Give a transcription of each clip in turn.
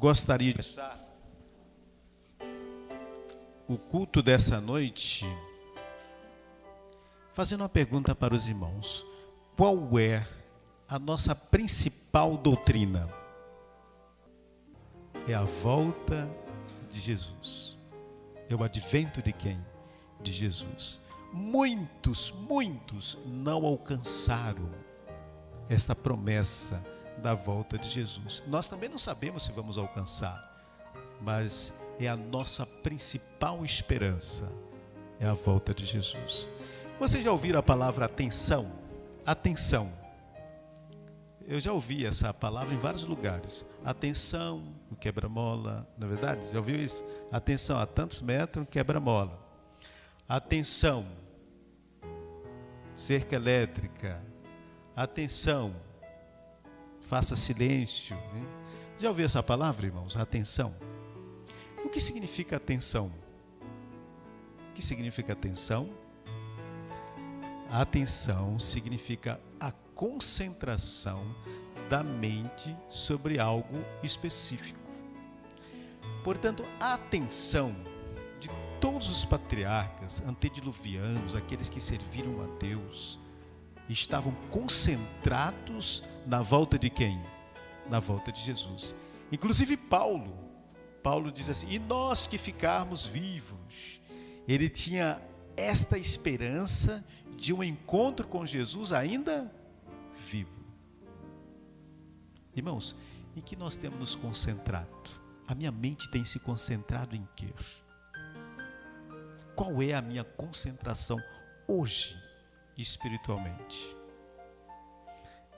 gostaria de começar o culto dessa noite fazendo uma pergunta para os irmãos. Qual é a nossa principal doutrina? É a volta de Jesus. É o advento de quem? De Jesus. Muitos não alcançaram essa promessa da volta de Jesus. Nós também não sabemos se vamos alcançar, mas é a nossa principal esperança, é a volta de Jesus. Vocês já ouviram a palavra atenção? Atenção. Eu já ouvi essa palavra em vários lugares. Atenção, o quebra-mola, não é verdade? Já ouviu isso? Atenção, a tantos metros, quebra-mola. Atenção, cerca elétrica. Atenção, faça silêncio. Né? Já ouviu essa palavra, irmãos? Atenção. O que significa atenção? O que significa atenção? A atenção significa a concentração da mente sobre algo específico. Portanto, a atenção de todos os patriarcas antediluvianos, aqueles que serviram a Deus, estavam concentrados na volta de quem? Na volta de Jesus. Inclusive Paulo diz assim, e nós que ficarmos vivos. Ele tinha esta esperança de um encontro com Jesus ainda vivo. Irmãos, em que nós temos nos concentrado? A minha mente tem se concentrado em quê? Qual é a minha concentração hoje, espiritualmente?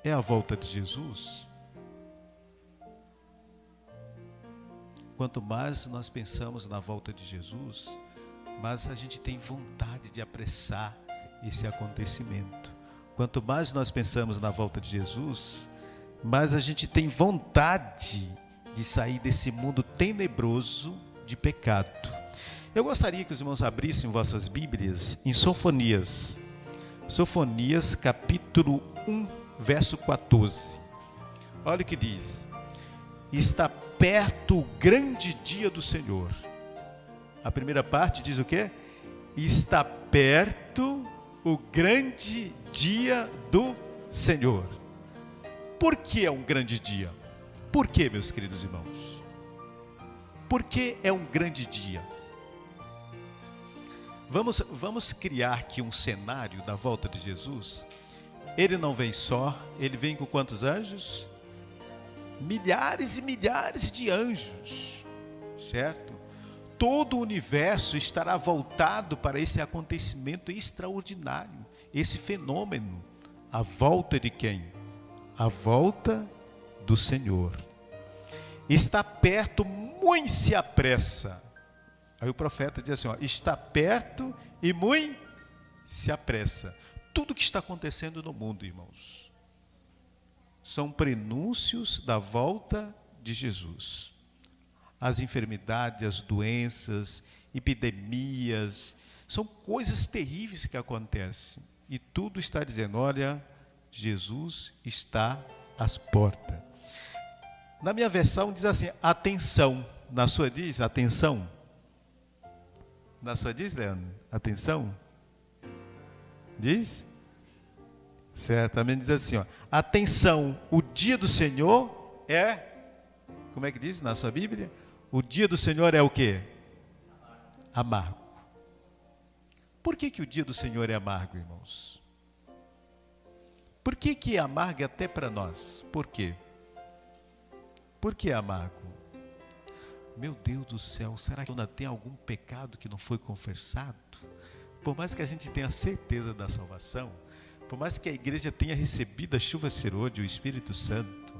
É a volta de Jesus? Quanto mais nós pensamos na volta de Jesus, mais a gente tem vontade de apressar esse acontecimento. Quanto mais nós pensamos na volta de Jesus, mais a gente tem vontade de sair desse mundo tenebroso de pecado. Eu gostaria que os irmãos abrissem vossas Bíblias em Sofonias. Sofonias capítulo 1, verso 14. Olha o que diz. Está perto o grande dia do Senhor. A primeira parte diz o quê? Está perto o grande dia do Senhor. Por que é um grande dia? Por que, meus queridos irmãos? Por que é um grande dia? Vamos criar aqui um cenário da volta de Jesus. Ele não vem só, ele vem com quantos anjos? Milhares e milhares de anjos, certo? Todo o universo estará voltado para esse acontecimento extraordinário, esse fenômeno. A volta de quem? A volta do Senhor. Está perto, muito se apressa. Aí o profeta diz assim, ó, está perto e muito se apressa. Tudo que está acontecendo no mundo, irmãos, são prenúncios da volta de Jesus. As enfermidades, as doenças, epidemias, são coisas terríveis que acontecem. E tudo está dizendo, olha, Jesus está às portas. Na minha versão diz assim, atenção. Na sua diz, atenção. Na sua diz, Leandro, atenção. Diz? Certamente diz assim, ó, atenção, o dia do Senhor é, como é que diz na sua Bíblia? O dia do Senhor é o quê? Amargo. Por que o dia do Senhor é amargo, irmãos? Por que é amargo até para nós? Por quê? Por que é amargo? Meu Deus do céu, será que ainda tem algum pecado que não foi confessado? Por mais que a gente tenha certeza da salvação, por mais que a igreja tenha recebido a chuva serôdia, o Espírito Santo,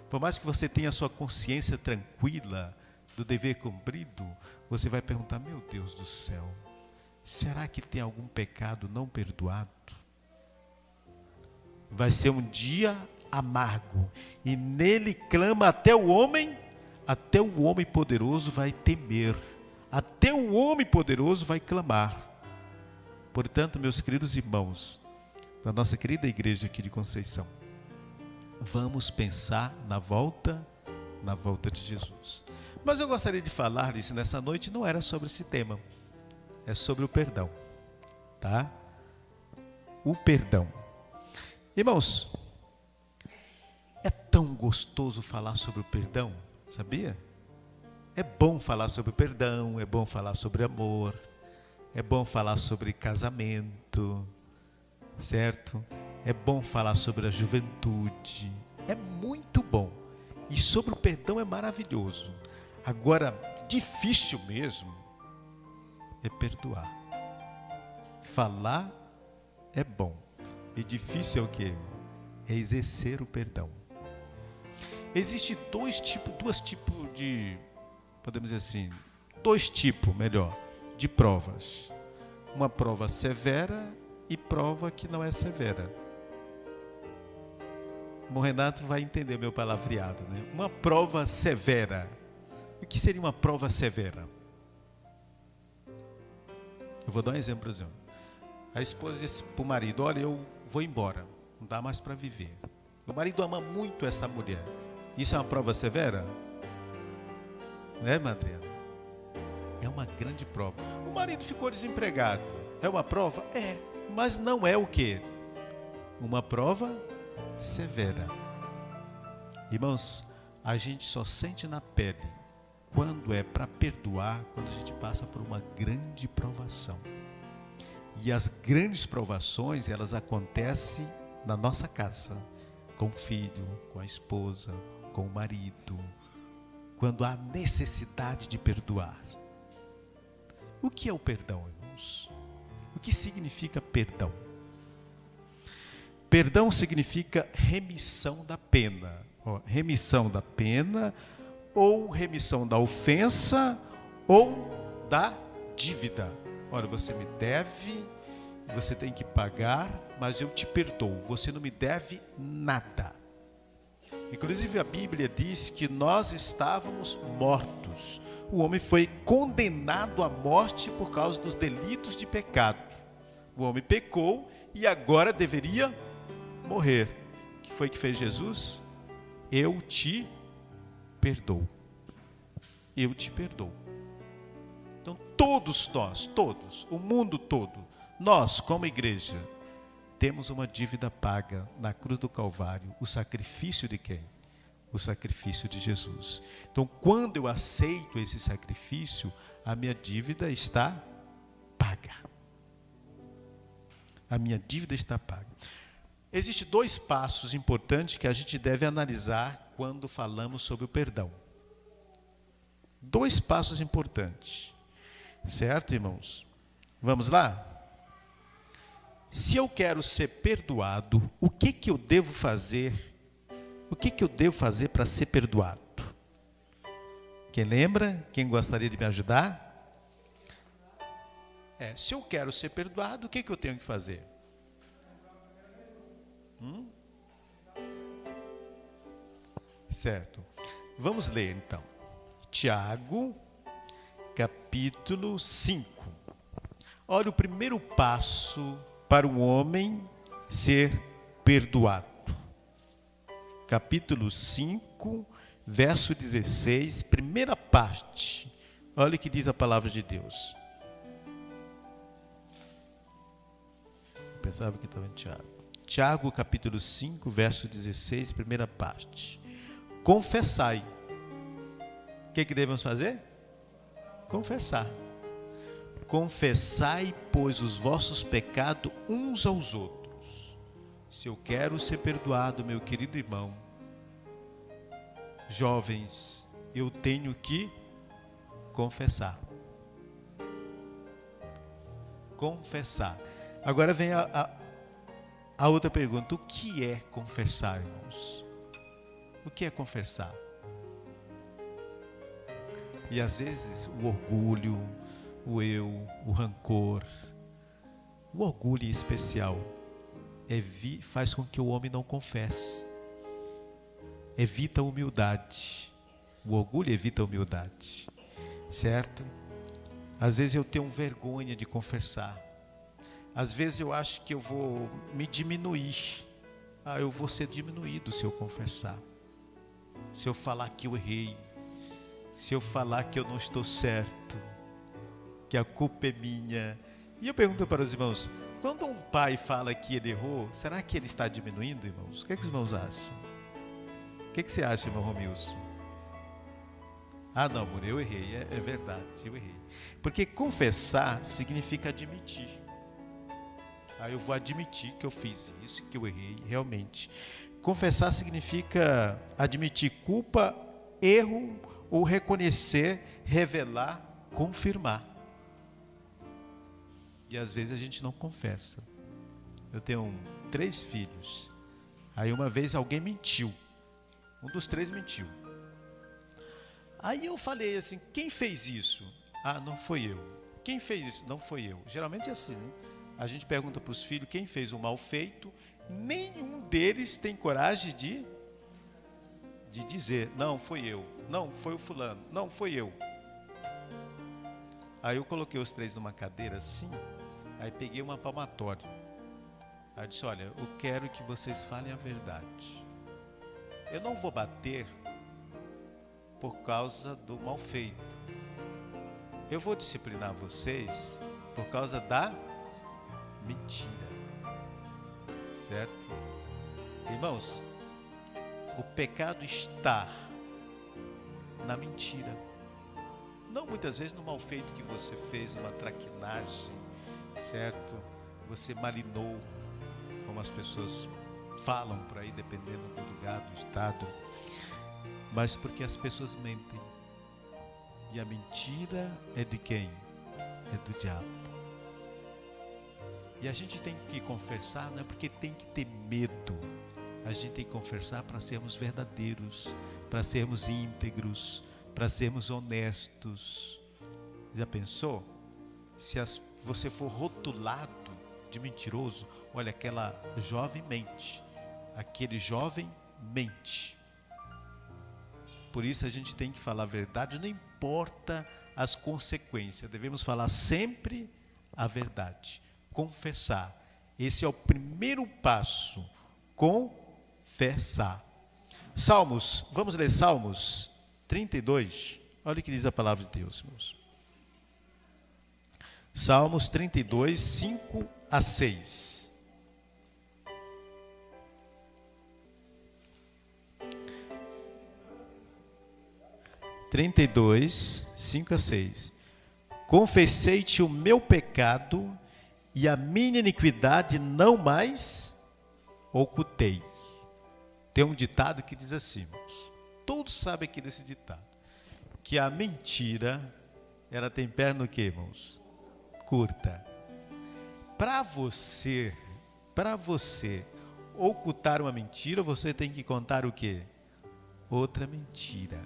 por mais que você tenha a sua consciência tranquila do dever cumprido, você vai perguntar, meu Deus do céu, será que tem algum pecado não perdoado? Vai ser um dia amargo, e nele clama até o homem poderoso vai temer, até o homem poderoso vai clamar. Portanto, meus queridos irmãos, da nossa querida igreja aqui de Conceição, vamos pensar na volta na volta de Jesus. Mas eu gostaria de falar isso nessa noite, não era sobre esse tema, é sobre o perdão, tá? O perdão. Irmãos, é tão gostoso falar sobre o perdão, sabia? É bom falar sobre o perdão, é bom falar sobre amor, é bom falar sobre casamento, certo? É bom falar sobre a juventude, é muito bom. E sobre o perdão é maravilhoso. Agora, difícil mesmo é perdoar. Falar é bom. E difícil é o quê? É exercer o perdão. Existem dois tipos de, podemos dizer assim, de provas. Uma prova severa e prova que não é severa. O Renato vai entender meu palavreado, né? Uma prova severa. O que seria uma prova severa? Eu vou dar um exemplo, por exemplo. A esposa disse para o marido: olha, eu vou embora, não dá mais para viver. O marido ama muito essa mulher. Isso é uma prova severa? Né, Madriana? É uma grande prova. O marido ficou desempregado. É uma prova? É. Mas não é o quê? Uma prova severa. Irmãos, a gente só sente na pele quando é para perdoar, quando a gente passa por uma grande provação. E as grandes provações, elas acontecem na nossa casa, com o filho, com a esposa, com o marido, quando há necessidade de perdoar. O que é o perdão, irmãos? O que significa perdão? Perdão significa remissão da pena. Remissão da pena, ou remissão da ofensa, ou da dívida. Olha, você me deve, você tem que pagar, mas eu te perdoo. Você não me deve nada. Inclusive a Bíblia diz que nós estávamos mortos. O homem foi condenado à morte por causa dos delitos de pecado. O homem pecou e agora deveria morrer. O que foi que fez Jesus? Eu te perdoo. Eu te perdoo. Então todos nós, o mundo todo, nós como igreja, temos uma dívida paga na cruz do Calvário. O sacrifício de quem? O sacrifício de Jesus. Então quando eu aceito esse sacrifício, a minha dívida está paga. A minha dívida está paga. Existem dois passos importantes que a gente deve analisar quando falamos sobre o perdão. Dois passos importantes. Certo, irmãos? Vamos lá? Se eu quero ser perdoado, o que eu devo fazer? O que eu devo fazer para ser perdoado? Quem lembra? Quem gostaria de me ajudar? Se eu quero ser perdoado, o que eu tenho que fazer? Certo. Vamos ler então. Tiago, capítulo 5. Olha o primeiro passo para o homem ser perdoado. Capítulo 5, verso 16, primeira parte. Olha o que diz a palavra de Deus. Eu pensava que estava em Tiago. Tiago, capítulo 5, verso 16, primeira parte. Confessai. O que devemos fazer? Confessar. Confessai, pois, os vossos pecados uns aos outros. Se eu quero ser perdoado, meu querido irmão, jovens, eu tenho que confessar. Confessar. Agora vem a outra pergunta. O que é confessar, irmãos? O que é confessar? E às vezes o orgulho, o eu, o rancor, o orgulho em especial, faz com que o homem não confesse. Evita a humildade. O orgulho evita a humildade. Certo? Às vezes eu tenho vergonha de confessar. Às vezes eu acho que eu vou me diminuir. Eu vou ser diminuído se eu confessar. se eu falar que eu errei, se eu falar que eu não estou certo, que a culpa é minha. E eu pergunto para os irmãos, quando um pai fala que ele errou, será que ele está diminuindo, irmãos? O que é que os irmãos acham? O que é que você acha, irmão Romilson? Ah, não, amor, eu errei, é verdade, eu errei. Porque confessar significa admitir. Eu vou admitir que eu fiz isso, que eu errei, realmente. Confessar significa admitir culpa, erro, ou reconhecer, revelar, confirmar. E às vezes a gente não confessa. Eu tenho 3 filhos. Aí uma vez alguém mentiu. Um dos 3 mentiu. Aí eu falei assim, quem fez isso? Ah, não foi eu. Quem fez isso? Não foi eu. Geralmente é assim, né? A gente pergunta para os filhos quem fez o mal feito. Nenhum deles tem coragem de dizer, não, foi eu. Não, foi o fulano. Não, foi eu. Aí eu coloquei os 3 numa cadeira assim. Aí peguei uma palmatória. Aí eu disse, olha, eu quero que vocês falem a verdade. Eu não vou bater por causa do mal feito. Eu vou disciplinar vocês por causa da mentira. Certo? Irmãos, o pecado está na mentira. Não muitas vezes no mal feito que você fez, numa traquinagem, certo? Você malinou, como as pessoas falam por aí, dependendo do lugar, do estado, mas porque as pessoas mentem. E a mentira é de quem? É do diabo. E a gente tem que confessar, não é porque tem que ter medo. A gente tem que confessar para sermos verdadeiros, para sermos íntegros, para sermos honestos. Já pensou? Se você for rotulado de mentiroso, olha, aquela jovem mente, aquele jovem mente. Por isso a gente tem que falar a verdade, não importa as consequências, devemos falar sempre a verdade, confessar. Esse é o primeiro passo, confessar. Salmos, vamos ler Salmos 32, olha o que diz a palavra de Deus, meus. Salmos 32, 5 a 6. Trinta e dois, 5 a 6. Confessei-te o meu pecado e a minha iniquidade não mais ocultei. Tem um ditado que diz assim, irmãos, todos sabem aqui desse ditado, que a mentira, ela tem perna o quê, irmãos? Curta. Para você ocultar uma mentira, você tem que contar o quê? Outra mentira.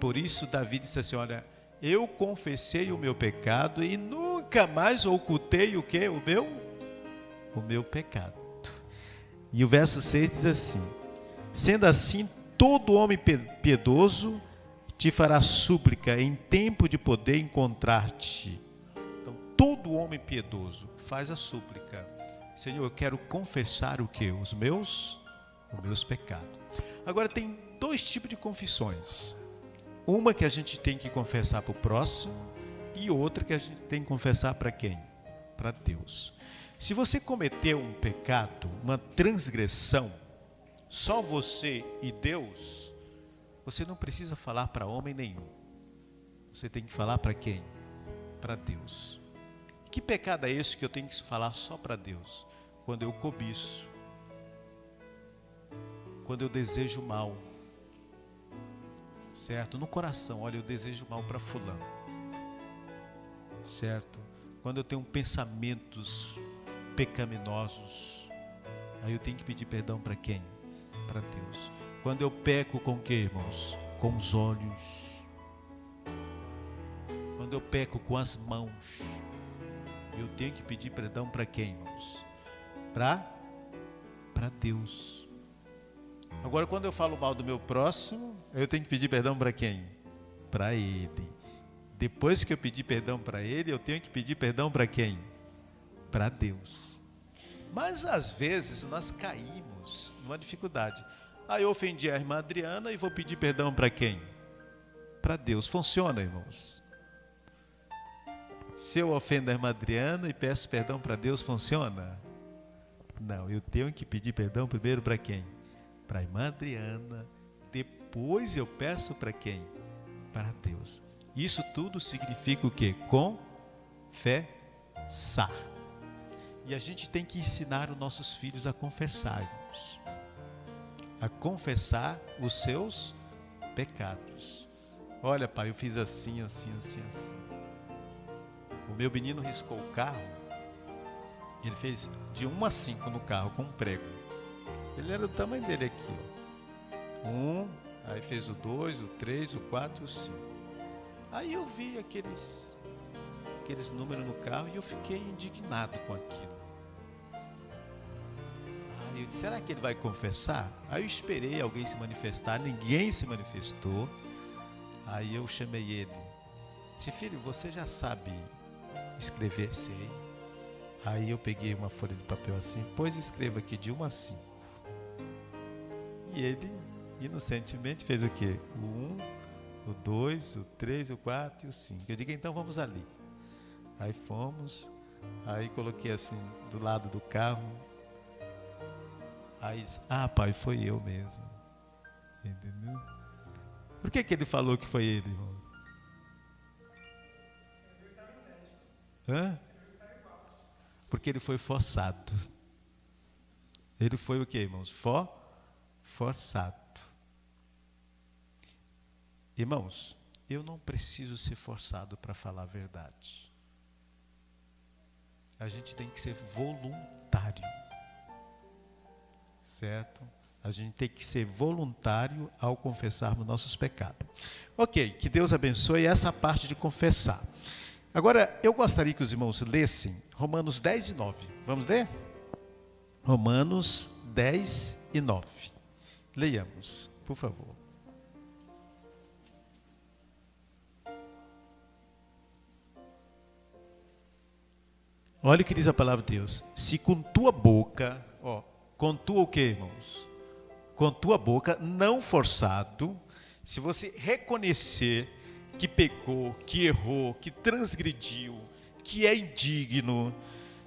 Por isso Davi disse assim, olha, eu confessei o meu pecado e nunca mais ocultei o quê? O meu pecado. E o verso 6 diz assim, sendo assim, todo homem piedoso te fará súplica em tempo de poder encontrar-te. Então, todo homem piedoso faz a súplica. Senhor, eu quero confessar o quê? Os meus pecados. Agora, tem 2 tipos de confissões. Uma que a gente tem que confessar para o próximo e outra que a gente tem que confessar para quem? Para Deus. Se você cometeu um pecado, uma transgressão, só você e Deus, você não precisa falar para homem nenhum. Você tem que falar para quem? Para Deus. Que pecado é esse que eu tenho que falar só para Deus? Quando eu cobiço, quando eu desejo mal, certo? No coração, olha, eu desejo mal para fulano, certo? Quando eu tenho pensamentos pecaminosos, aí eu tenho que pedir perdão para quem? Para Deus. Quando eu peco com o que, irmãos? Com os olhos. Quando eu peco com as mãos, eu tenho que pedir perdão para quem, irmãos? Para Deus. Agora, quando eu falo mal do meu próximo, eu tenho que pedir perdão para quem? Para ele. Depois que eu pedir perdão para ele, eu tenho que pedir perdão para quem? Para Deus. Mas às vezes nós caímos numa dificuldade. Aí eu ofendi a irmã Adriana e vou pedir perdão para quem? Para Deus. Funciona, irmãos? Se eu ofendo a irmã Adriana e peço perdão para Deus, funciona? Não, eu tenho que pedir perdão primeiro para quem? Para a irmã Adriana. Depois eu peço para quem? Para Deus. Isso tudo significa o quê? Confessar. E a gente tem que ensinar os nossos filhos a confessar, irmãos. A confessar os seus pecados. Olha, pai, eu fiz assim, assim, assim, assim. O meu menino riscou o carro. Ele fez de 1 a 5 no carro com um prego. Ele era do tamanho dele aqui, ó. 1, aí fez o 2, o 3, o 4 e o 5. Aí eu vi aqueles números no carro e eu fiquei indignado com aquilo. Aí eu disse, será que ele vai confessar? Aí eu esperei alguém se manifestar, ninguém se manifestou. Aí eu chamei ele. Disse, filho, você já sabe escrever? Sei. Aí eu peguei uma folha de papel assim, pois escreva aqui de 1 a 5. E ele, inocentemente, fez o quê? O 1, o 2, o 3, o 4 e o 5. Eu digo, então vamos ali. Aí fomos, aí coloquei assim do lado do carro. Aí, pai, foi eu mesmo. Entendeu? Por que ele falou que foi ele, irmãos? Hã? Porque ele foi forçado. Ele foi o que, irmãos? Forçado. Irmãos, eu não preciso ser forçado para falar a verdade. A gente tem que ser voluntário. Certo? A gente tem que ser voluntário ao confessarmos nossos pecados. Ok, que Deus abençoe essa parte de confessar. Agora, eu gostaria que os irmãos lessem Romanos 10 e 9. Vamos ler? Romanos 10 e 9. Leiamos, por favor. Olha o que diz a palavra de Deus. Se com tua boca, com tua o que, irmãos? Com tua boca, não forçado, se você reconhecer que pecou, que errou, que transgrediu, que é indigno,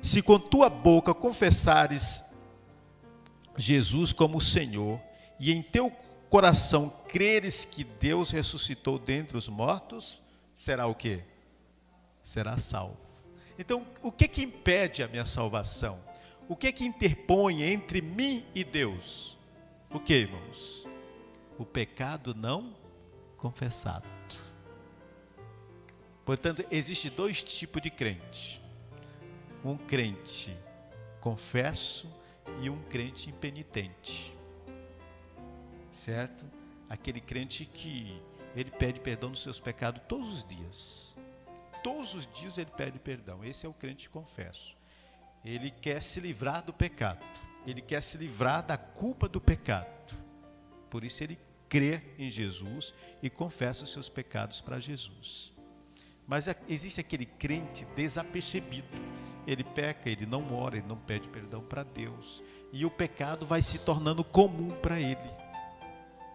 se com tua boca confessares Jesus como Senhor, e em teu coração creres que Deus ressuscitou dentre os mortos, será o quê? Será salvo. Então, o que impede a minha salvação? O que interpõe entre mim e Deus? O que, irmãos? O pecado não confessado. Portanto, existe 2 tipos de crente. Um crente confesso e um crente impenitente. Certo? Aquele crente que ele pede perdão dos seus pecados todos os dias. Todos os dias ele pede perdão. Esse é o crente confesso. Ele quer se livrar do pecado. Ele quer se livrar da culpa do pecado. Por isso ele crê em Jesus e confessa os seus pecados para Jesus. Mas existe aquele crente desapercebido. Ele peca, ele não ora, ele não pede perdão para Deus. E o pecado vai se tornando comum para ele.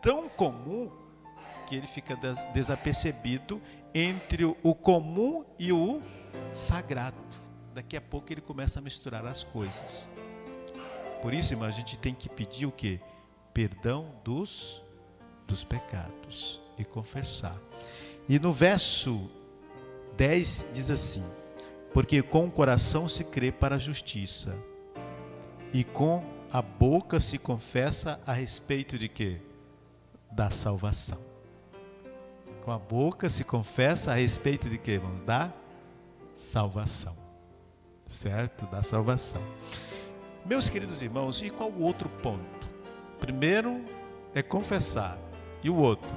Tão comum que ele fica desapercebido entre o comum e o sagrado. Daqui a pouco ele começa a misturar as coisas. Por isso, irmão, a gente tem que pedir o quê? Perdão dos pecados e confessar. E no verso 10 diz assim: porque com o coração se crê para a justiça, e com a boca se confessa a respeito de quê? Da salvação. Com a boca se confessa a respeito de quê, irmãos? Da salvação. Certo? Da salvação. Meus queridos irmãos, e qual o outro ponto? Primeiro é confessar. E o outro?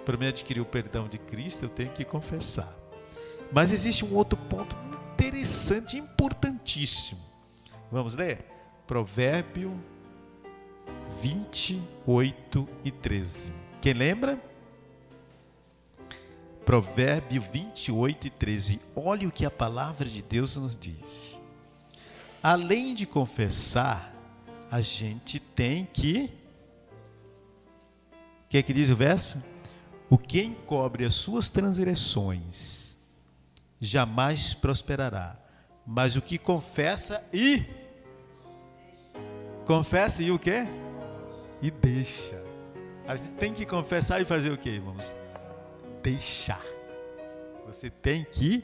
Para mim adquirir o perdão de Cristo, eu tenho que confessar. Mas existe um outro ponto interessante, importantíssimo. Vamos ler? Provérbio 28 e 13. Quem lembra? Provérbio 28 e 13. Olha o que a palavra de Deus nos diz. Além de confessar, a gente tem que... O que é que diz o verso? O que encobre as suas transgressões jamais prosperará, mas o que confessa e o quê? E deixa. A gente tem que confessar e fazer o quê, irmãos? Deixar. Você tem que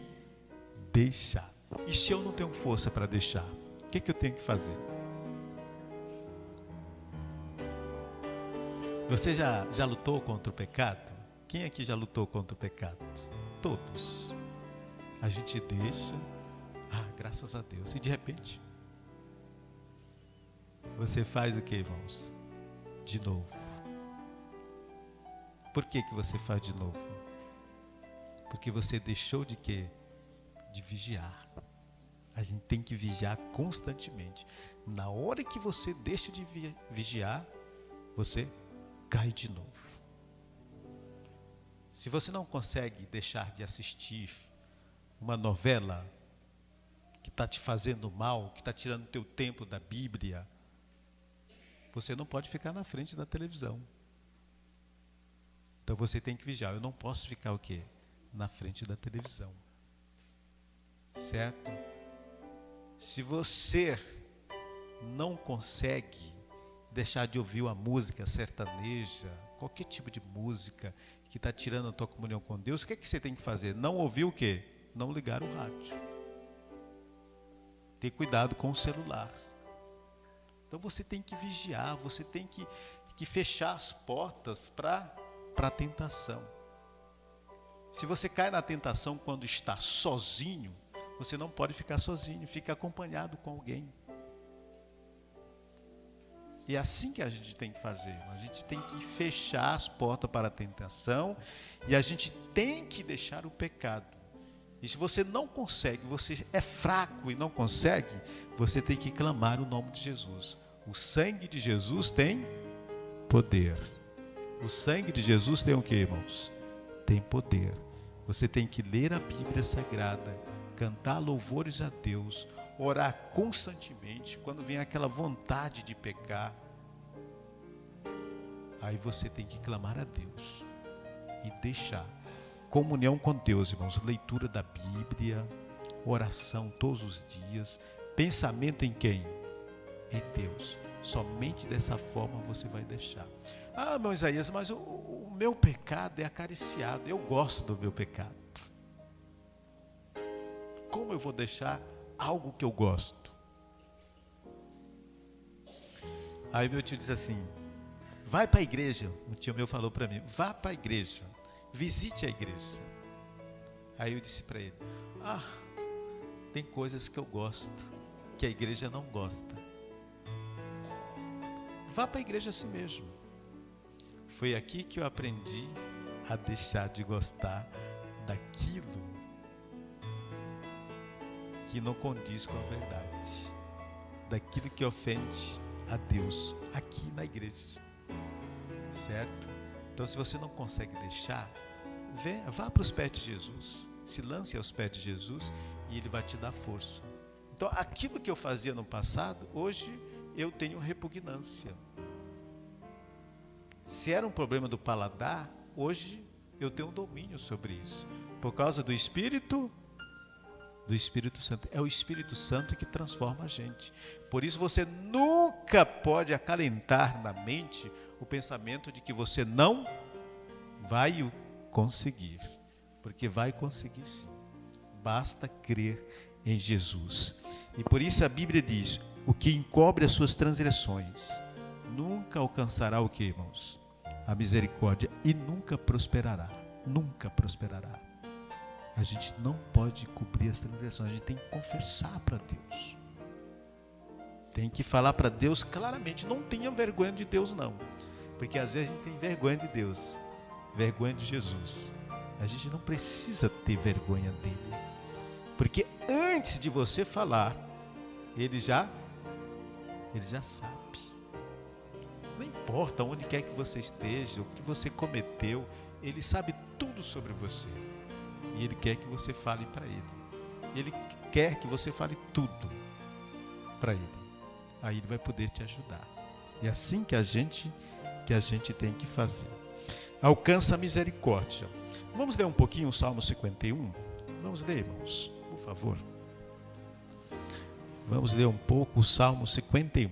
deixar. E se eu não tenho força para deixar, o que eu tenho que fazer? Você já lutou contra o pecado? Quem aqui já lutou contra o pecado? Todos. A gente deixa, graças a Deus, e de repente você faz o que, irmãos? De novo. Por que você faz de novo? Porque você deixou de quê? De vigiar. A gente tem que vigiar constantemente. Na hora que você deixa de vigiar, você cai de novo. Se você não consegue deixar de assistir uma novela que está te fazendo mal, que está tirando o teu tempo da Bíblia, você não pode ficar na frente da televisão. Então você tem que vigiar. Eu não posso ficar o quê? Na frente da televisão. Certo? Se você não consegue deixar de ouvir uma música sertaneja, qualquer tipo de música que está tirando a tua comunhão com Deus, o que você tem que fazer? Não ouvir o quê? Não ligar o rádio. Ter cuidado com o celular. Então você tem que vigiar, você tem que fechar as portas para a tentação. Se você cai na tentação quando está sozinho, você não pode ficar sozinho, fica acompanhado com alguém. E é assim que a gente tem que fazer. A gente tem que fechar as portas para a tentação e a gente tem que deixar o pecado. E se você não consegue, você é fraco e não consegue, você tem que clamar o nome de Jesus. O sangue de Jesus tem poder. O sangue de Jesus tem o que, irmãos? Tem poder. Você tem que ler a Bíblia Sagrada, cantar louvores a Deus, orar constantemente. Quando vem aquela vontade de pecar, aí você tem que clamar a Deus e deixar. Comunhão com Deus, irmãos, leitura da Bíblia, oração todos os dias, pensamento em quem? Em Deus. Somente dessa forma você vai deixar. Meu Isaías, mas o meu pecado é acariciado, eu gosto do meu pecado. Como eu vou deixar algo que eu gosto? Aí meu tio diz assim, vai para a igreja. Um tio meu falou para mim, vá para a igreja, visite a igreja. Aí eu disse para ele, tem coisas que eu gosto, que a igreja não gosta. Vá para a igreja assim mesmo. Foi aqui que eu aprendi a deixar de gostar daquilo que não condiz com a verdade, daquilo que ofende a Deus aqui na igreja, certo? Então, se você não consegue deixar, vá para os pés de Jesus, se lance aos pés de Jesus e Ele vai te dar força. Então, aquilo que eu fazia no passado, hoje eu tenho repugnância. Se era um problema do paladar, hoje eu tenho um domínio sobre isso, por causa do Espírito Santo. É o Espírito Santo que transforma a gente. Por isso você nunca pode acalentar na mente o pensamento de que você não vai o conseguir, porque vai conseguir sim. Basta crer em Jesus. E por isso a Bíblia diz, o que encobre as suas transgressões nunca alcançará o que, irmãos? A misericórdia, e nunca prosperará. Nunca prosperará. A gente não pode cobrir as transgressões, a gente tem que confessar para Deus. Tem que falar para Deus claramente, não tenha vergonha de Deus não. Porque às vezes a gente tem vergonha de Deus, vergonha de Jesus. A gente não precisa ter vergonha dele. Porque antes de você falar, ele já sabe. Não importa onde quer que você esteja, o que você cometeu, ele sabe tudo sobre você. E ele quer que você fale para ele. Ele quer que você fale tudo para ele. aí Ele vai poder te ajudar. É assim que a gente tem que fazer. Alcança a misericórdia. Vamos ler um pouquinho o Salmo 51? Vamos ler, irmãos, por favor. Vamos ler um pouco o Salmo 51.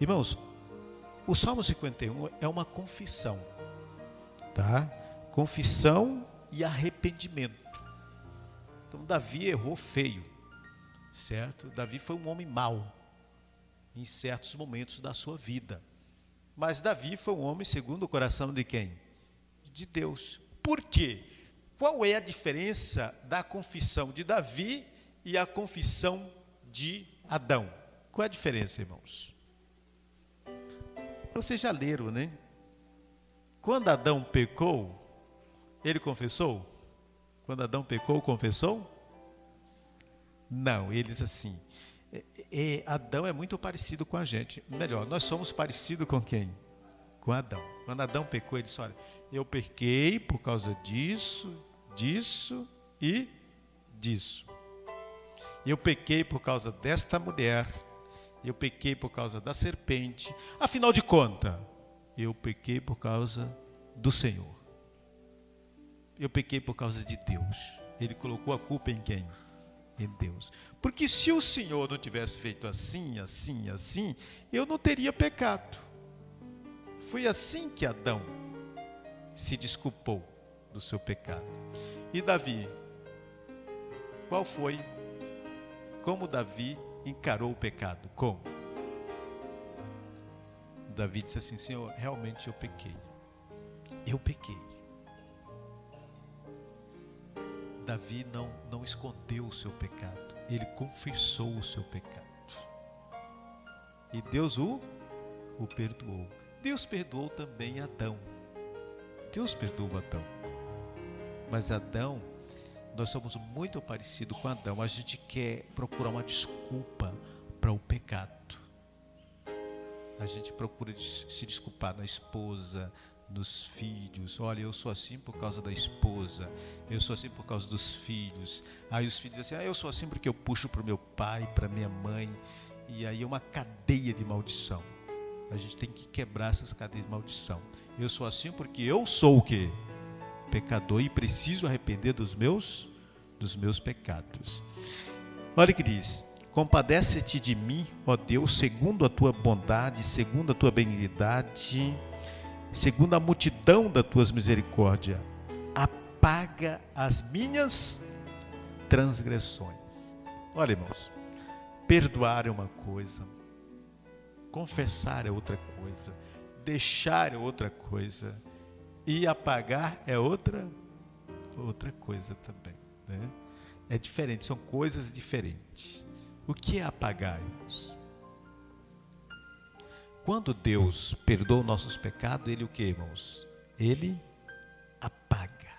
Irmãos, o Salmo 51 é uma confissão, tá? Confissão e arrependimento. Então, Davi errou feio, certo? Davi foi um homem mau em certos momentos da sua vida. Mas Davi foi um homem segundo o coração de quem? De Deus. Por quê? Qual é a diferença da confissão de Davi e a confissão de Adão? Qual é a diferença, irmãos? Vocês já leram, né? Quando Adão pecou, ele confessou? Quando Adão pecou, confessou? Não, ele diz assim, Adão é muito parecido com a gente. Melhor, nós somos parecidos com quem? Com Adão. Quando Adão pecou, ele disse, olha, eu pequei por causa disso, disso e disso. Eu pequei por causa desta mulher, eu pequei por causa da serpente. Afinal de contas, eu pequei por causa do Senhor. Eu pequei por causa de Deus. Ele colocou a culpa em quem? Em Deus. Porque se o Senhor não tivesse feito assim, assim, assim, eu não teria pecado. Foi assim que Adão se desculpou do seu pecado. E Davi? Qual foi? Como Davi encarou o pecado? Como? Davi disse assim, Senhor, realmente eu pequei. Eu pequei. Davi não escondeu o seu pecado. Ele confessou o seu pecado. E Deus o perdoou. Deus perdoou também Adão. Deus perdoou Adão. Mas Adão, nós somos muito parecidos com Adão. A gente quer procurar uma desculpa para o pecado. A gente procura se desculpar na esposa, nos filhos. Olha, eu sou assim por causa da esposa, eu sou assim por causa dos filhos. Aí os filhos dizem assim, eu sou assim porque eu puxo para o meu pai, para minha mãe. E aí é uma cadeia de maldição. A gente tem que quebrar essas cadeias de maldição. Eu sou assim porque eu sou o quê? Pecador e preciso arrepender dos meus pecados. Olha o que diz, compadece-te de mim, ó Deus, segundo a tua bondade, segundo a tua benignidade, segundo a multidão das tuas misericórdias, apaga as minhas transgressões. Olha, irmãos, perdoar é uma coisa, confessar é outra coisa, deixar é outra coisa, e apagar é outra coisa também, né? É diferente, são coisas diferentes. O que é apagar, irmãos? Quando Deus perdoa nossos pecados, Ele o que, irmãos? Ele apaga.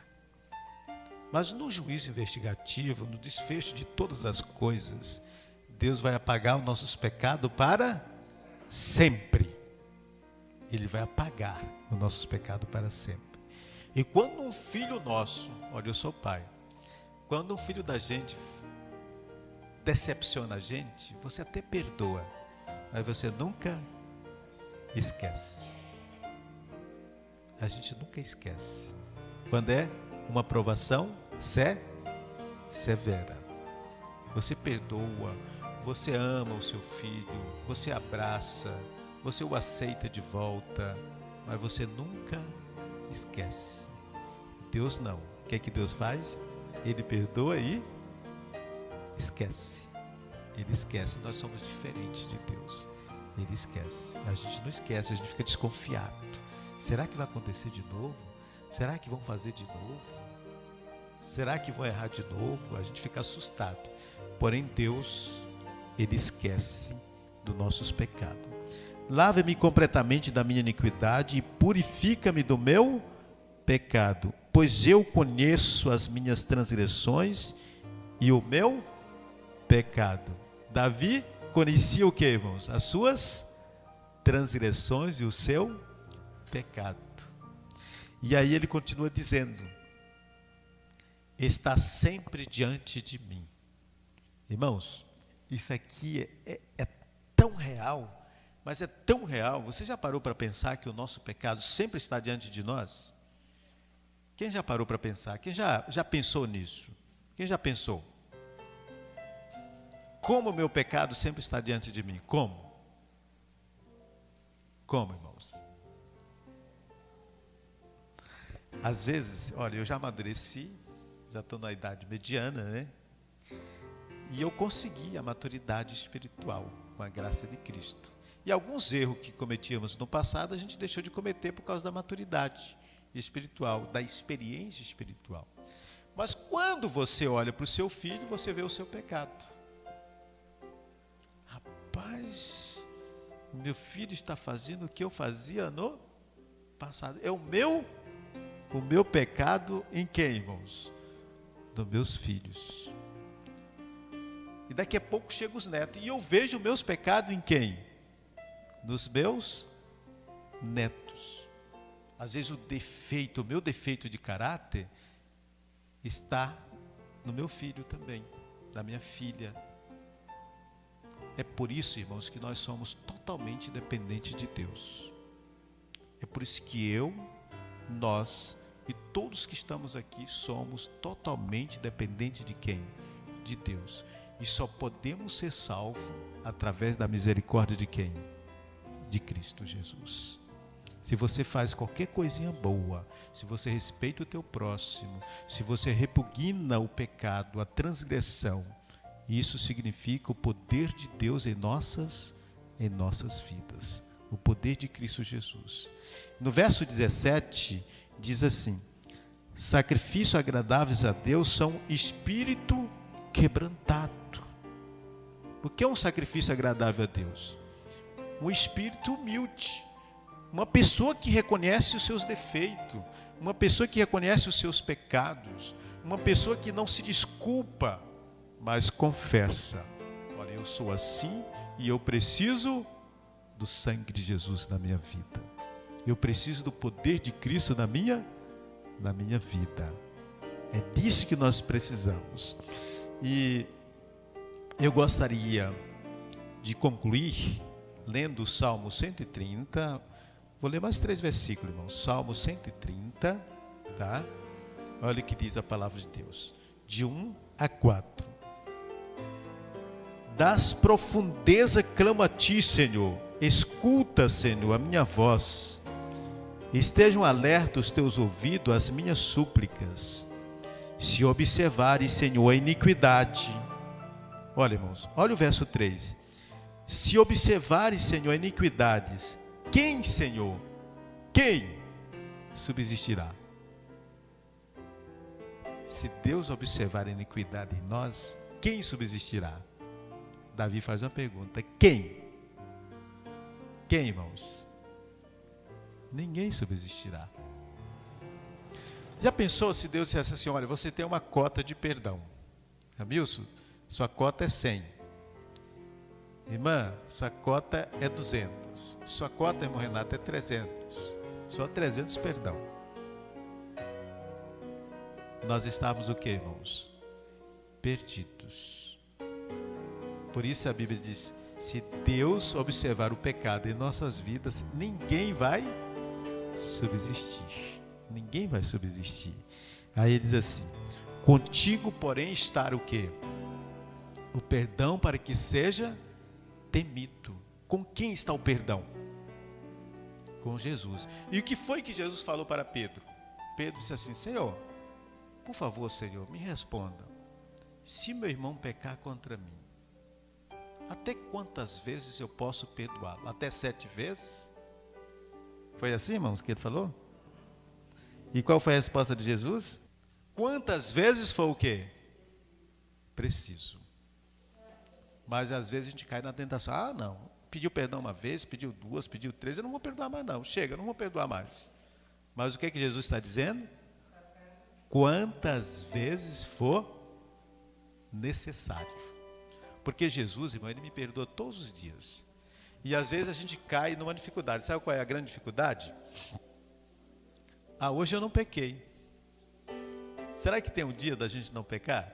Mas no juízo investigativo, no desfecho de todas as coisas, Deus vai apagar os nossos pecados para sempre. Ele vai apagar os nossos pecados para sempre. E quando um filho nosso, olha, eu sou pai, quando um filho da gente decepciona a gente, você até perdoa, mas você nunca esquece. A gente nunca esquece. Quando é uma provação severa, você perdoa, você ama o seu filho, você abraça, você o aceita de volta, mas você nunca esquece. Deus não. O que é que Deus faz? Ele perdoa e esquece. Ele esquece. Nós somos diferentes de Deus. Ele esquece. A gente não esquece, a gente fica desconfiado. Será que vai acontecer de novo? Será que vão fazer de novo? Será que vão errar de novo? A gente fica assustado. Porém, Deus, Ele esquece dos nossos pecados. Lava-me completamente da minha iniquidade e purifica-me do meu pecado, pois eu conheço as minhas transgressões e o meu pecado. Davi conhecia o que, irmãos? As suas transgressões e o seu pecado. E aí ele continua dizendo, está sempre diante de mim. Irmãos, isso aqui é tão real, mas é tão real. Você já parou para pensar que o nosso pecado sempre está diante de nós? Quem já parou para pensar? Quem já pensou nisso? Quem já pensou? Como o meu pecado sempre está diante de mim? Como? Como, irmãos? Às vezes, olha, eu já amadureci, já estou na idade mediana, né? E eu consegui a maturidade espiritual com a graça de Cristo. E alguns erros que cometíamos no passado, a gente deixou de cometer por causa da maturidade espiritual, da experiência espiritual. Mas quando você olha para o seu filho, você vê o seu pecado. Rapaz, meu filho está fazendo o que eu fazia no passado. É o meu pecado em quem, irmãos? Dos meus filhos. E daqui a pouco chegam os netos. E eu vejo meus pecados em quem? Nos meus netos. Às vezes o meu defeito de caráter está no meu filho também, na minha filha. É por isso, irmãos, que nós somos totalmente dependentes de Deus. É por isso que nós e todos que estamos aqui somos totalmente dependentes de quem? De Deus. E só podemos ser salvos através da misericórdia de quem? De Cristo Jesus. Se você faz qualquer coisinha boa, se você respeita o teu próximo, se você repugna o pecado, a transgressão, isso significa o poder de Deus em nossas vidas. O poder de Cristo Jesus. No verso 17, diz assim: sacrifício agradáveis a Deus são espírito quebrantado. O que é um sacrifício agradável a Deus? Um espírito humilde. Uma pessoa que reconhece os seus defeitos, uma pessoa que reconhece os seus pecados, uma pessoa que não se desculpa, mas confessa: olha, eu sou assim e eu preciso do sangue de Jesus na minha vida. Eu preciso do poder de Cristo na minha vida. É disso que nós precisamos. E eu gostaria de concluir lendo o Salmo 130. Vou ler mais 3 versículos, irmãos. Salmo 130, tá? Olha o que diz a palavra de Deus. De 1 a 4. Das profundezas clamo a ti, Senhor. Escuta, Senhor, a minha voz. Estejam alertos os teus ouvidos às minhas súplicas. Se observares, Senhor, a iniquidade. Olha, irmãos, olha o verso 3. Se observares, Senhor, a iniquidades, quem, Senhor? Quem subsistirá? Se Deus observar a iniquidade em nós, quem subsistirá? Davi faz uma pergunta: quem? Quem, irmãos? Ninguém subsistirá. Já pensou se Deus dissesse assim: olha, você tem uma cota de perdão. Amilson, sua cota é 100. Irmã, sua cota é 200. Sua cota, irmão Renato, é 300. Só 300 perdão. Nós estávamos o que, irmãos? Perdidos. Por isso a Bíblia diz: se Deus observar o pecado em nossas vidas, ninguém vai subsistir. Ninguém vai subsistir. Aí ele diz assim: contigo, porém, está o quê? O perdão para que seja temido. Com quem está o perdão? Com Jesus. E o que foi que Jesus falou para Pedro? Pedro disse assim: Senhor, por favor, Senhor, me responda. Se meu irmão pecar contra mim, até quantas vezes eu posso perdoá-lo? Até 7 vezes? Foi assim, irmãos, que ele falou? E qual foi a resposta de Jesus? Quantas vezes foi o quê? Preciso. Mas às vezes a gente cai na tentação: ah, não, pediu perdão uma vez, pediu 2, pediu 3, eu não vou perdoar mais não, chega, eu não vou perdoar mais. Mas o que é que Jesus está dizendo? Quantas vezes for necessário. Porque Jesus, irmão, ele me perdoa todos os dias. E às vezes a gente cai numa dificuldade. Sabe qual é a grande dificuldade? Ah, hoje eu não pequei. Será que tem um dia da gente não pecar?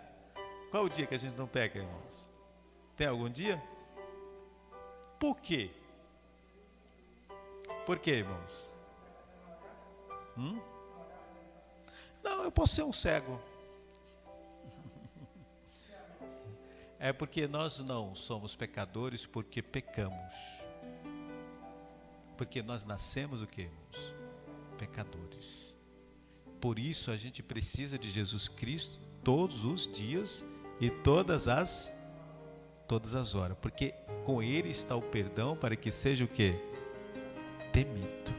Qual o dia que a gente não peca, irmãos? Tem algum dia? Por quê? Por quê, irmãos? Não, eu posso ser um cego. É porque nós não somos pecadores porque pecamos. Porque nós nascemos o quê, irmãos? Pecadores. Por isso a gente precisa de Jesus Cristo todos os dias e todas as horas. Porque com Ele está o perdão para que seja o quê? Temido.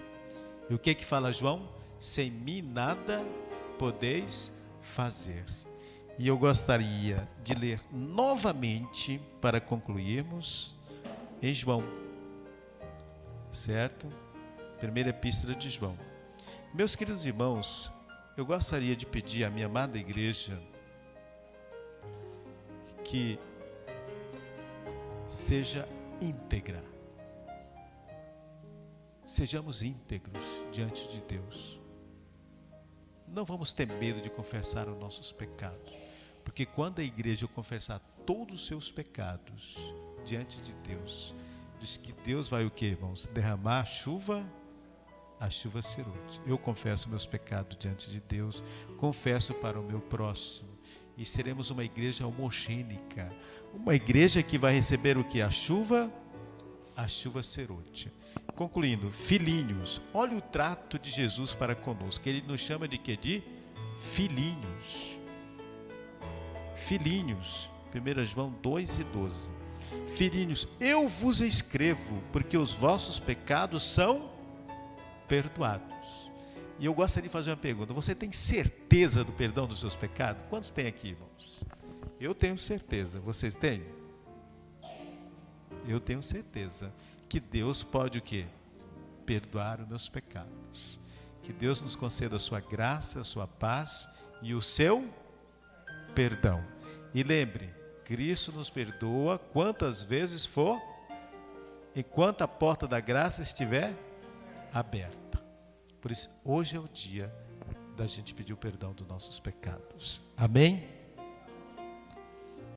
E o que fala João? Sem mim nada podeis fazer. E eu gostaria de ler novamente para concluirmos em João, certo? Primeira epístola de João. Meus queridos irmãos, eu gostaria de pedir à minha amada igreja que seja íntegra. Sejamos íntegros diante de Deus. Não vamos ter medo de confessar os nossos pecados, porque quando a igreja confessar todos os seus pecados diante de Deus, diz que Deus vai o que, irmãos? Derramar a chuva serôdia. Eu confesso meus pecados diante de Deus, confesso para o meu próximo, e seremos uma igreja homogênica, uma igreja que vai receber o que? A chuva serôdia. Concluindo, filhinhos, olha o trato de Jesus para conosco. Ele nos chama de quê? De filhinhos. Filhinhos, 1 João 2:12. Filhinhos, eu vos escrevo, porque os vossos pecados são perdoados. E eu gostaria de fazer uma pergunta. Você tem certeza do perdão dos seus pecados? Quantos tem aqui, irmãos? Eu tenho certeza. Vocês têm? Eu tenho certeza que Deus pode o quê? Perdoar os meus pecados. Que Deus nos conceda a sua graça, a sua paz e o seu perdão. E lembre, Cristo nos perdoa quantas vezes for, enquanto a porta da graça estiver aberta. Por isso, hoje é o dia da gente pedir o perdão dos nossos pecados. Amém?